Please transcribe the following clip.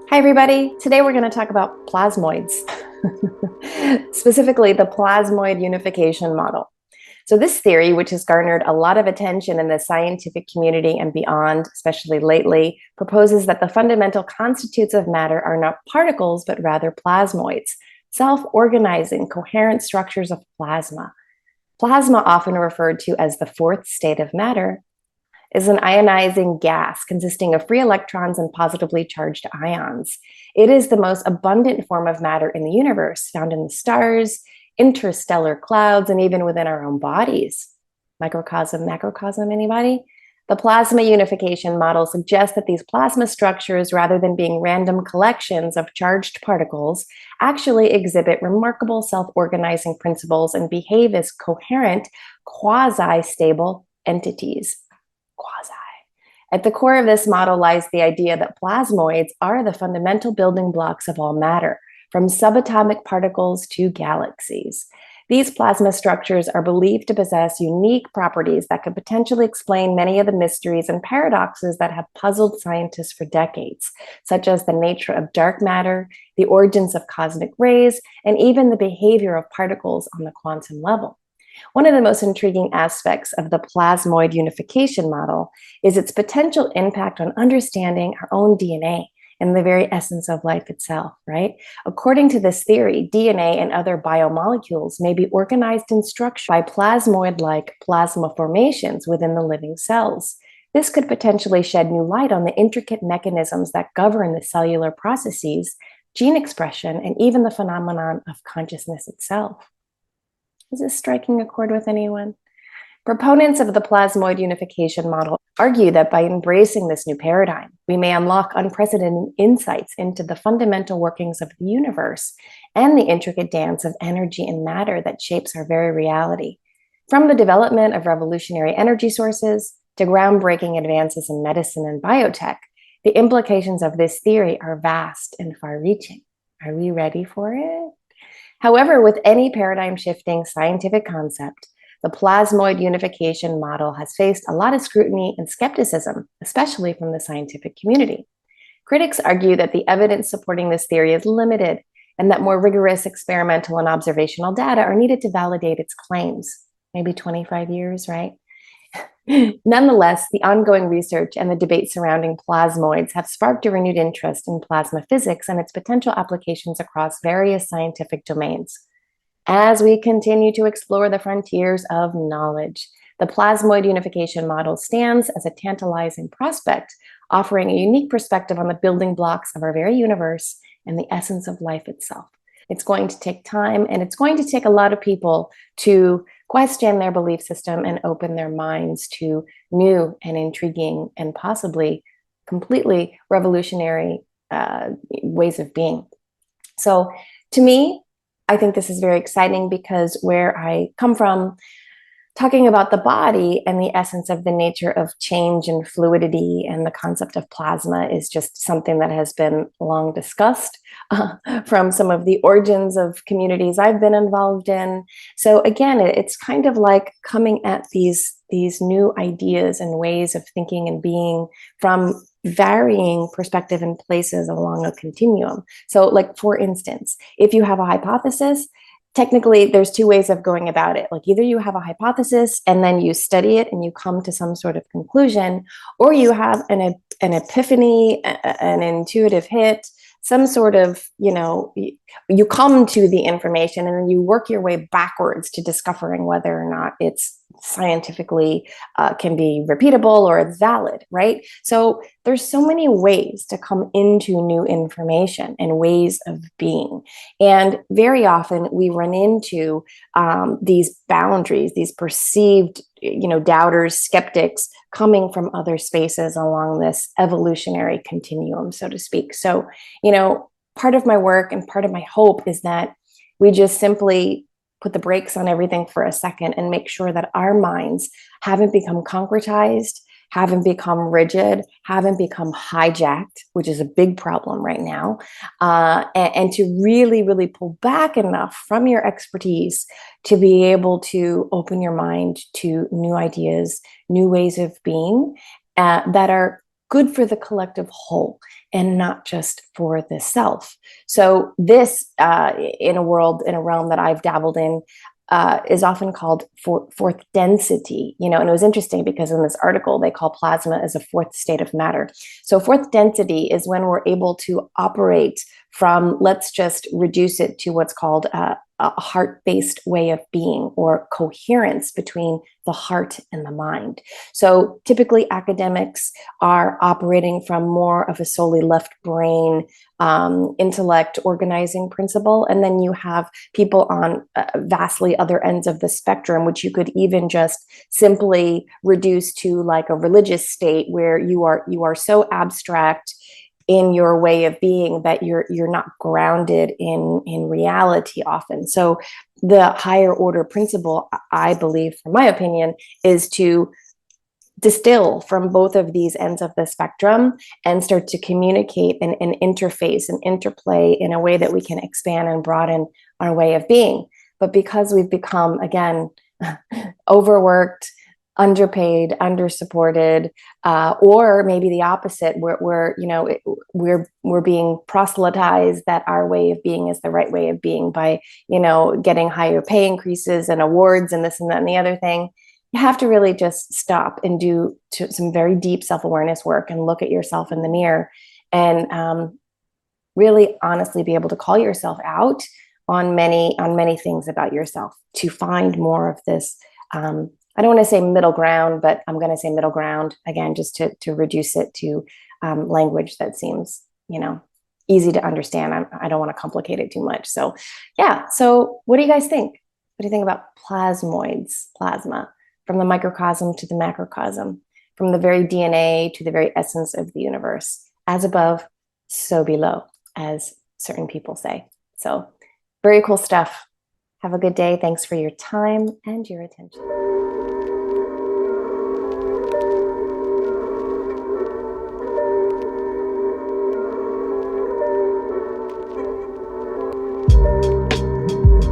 Hi, everybody. Today we're going to talk about plasmoids, specifically the plasmoid unification model. So, this theory, which has garnered a lot of attention in the scientific community and beyond, especially lately, proposes that the fundamental constitutes of matter are not particles, but rather plasmoids, self organizing, coherent structures of plasma. Plasma, often referred to as the fourth state of matter, is an ionizing gas consisting of free electrons and positively charged ions. It is the most abundant form of matter in the universe, found in the stars, interstellar clouds, and even within our own bodies. Microcosm, macrocosm, anybody? The plasma unification model suggests that these plasma structures, rather than being random collections of charged particles, actually exhibit remarkable self-organizing principles and behave as coherent, quasi-stable entities. Quasi. At the core of this model lies the idea that plasmoids are the fundamental building blocks of all matter, from subatomic particles to galaxies. These plasma structures are believed to possess unique properties that could potentially explain many of the mysteries and paradoxes that have puzzled scientists for decades, such as the nature of dark matter, the origins of cosmic rays, and even the behavior of particles on the quantum level. One of the most intriguing aspects of the plasmoid unification model is its potential impact on understanding our own DNA and the very essence of life itself, right? According to this theory, DNA and other biomolecules may be organized in structure by plasmoid-like plasma formations within the living cells. This could potentially shed new light on the intricate mechanisms that govern the cellular processes, gene expression, and even the phenomenon of consciousness itself. Is this striking a chord with anyone? Proponents of the plasmoid unification model argue that by embracing this new paradigm, we may unlock unprecedented insights into the fundamental workings of the universe and the intricate dance of energy and matter that shapes our very reality. From the development of revolutionary energy sources to groundbreaking advances in medicine and biotech, the implications of this theory are vast and far-reaching. Are we ready for it? However, with any paradigm-shifting scientific concept, the plasmoid unification model has faced a lot of scrutiny and skepticism, especially from the scientific community. Critics argue that the evidence supporting this theory is limited and that more rigorous experimental and observational data are needed to validate its claims. Maybe 25 years, right? Nonetheless, the ongoing research and the debate surrounding plasmoids have sparked a renewed interest in plasma physics and its potential applications across various scientific domains. As we continue to explore the frontiers of knowledge, the plasmoid unification model stands as a tantalizing prospect, offering a unique perspective on the building blocks of our very universe and the essence of life itself. It's going to take time, and it's going to take a lot of people to question their belief system and open their minds to new and intriguing and possibly completely revolutionary ways of being. So to me, I think this is very exciting because where I come from, talking about the body and the essence of the nature of change and fluidity and the concept of plasma is just something that has been long discussed from some of the origins of communities I've been involved in. So again, it's kind of like coming at these new ideas and ways of thinking and being from varying perspective and places along a continuum. So like, for instance, if you have a hypothesis, technically there's two ways of going about it. Like, either you have a hypothesis and then you study it and you come to some sort of conclusion, or you have an epiphany, an intuitive hit, some sort of, you come to the information and then you work your way backwards to discovering whether or not it's scientifically can be repeatable or it's valid, right? So there's so many ways to come into new information and ways of being. And very often we run into these boundaries, these perceived, doubters, skeptics coming from other spaces along this evolutionary continuum, so to speak. So, part of my work and part of my hope is that we just simply put the brakes on everything for a second and make sure that our minds haven't become concretized, haven't become rigid, haven't become hijacked, which is a big problem right now, and to really, really pull back enough from your expertise to be able to open your mind to new ideas, new ways of being that are good for the collective whole and not just for the self. So this, in a world, in a realm that I've dabbled in, is often called fourth density, and it was interesting because in this article they call plasma as a fourth state of matter. So fourth density is when we're able to operate from, let's just reduce it to what's called a heart-based way of being, or coherence between the heart and the mind. So typically academics are operating from more of a solely left brain intellect organizing principle. And then you have people on vastly other ends of the spectrum, which you could even just simply reduce to like a religious state where you are so abstract in your way of being that you're not grounded in reality often. So the higher order principle, I believe, from my opinion, is to distill from both of these ends of the spectrum and start to communicate and interface and interplay in a way that we can expand and broaden our way of being. But because we've become, again, overworked, underpaid, undersupported, or maybe the opposite, we're being proselytized that our way of being is the right way of being by getting higher pay increases and awards and this and that and the other thing. You have to really just stop and do some very deep self-awareness work and look at yourself in the mirror and really honestly be able to call yourself out on many things about yourself to find more of this. I don't want to say middle ground, but I'm going to say middle ground again, just to reduce it to language that seems, easy to understand. I don't want to complicate it too much. So yeah. So what do you guys think? What do you think about plasmoids, plasma, from the microcosm to the macrocosm, from the very DNA to the very essence of the universe, as above, so below, as certain people say. So very cool stuff. Have a good day. Thanks for your time and your attention.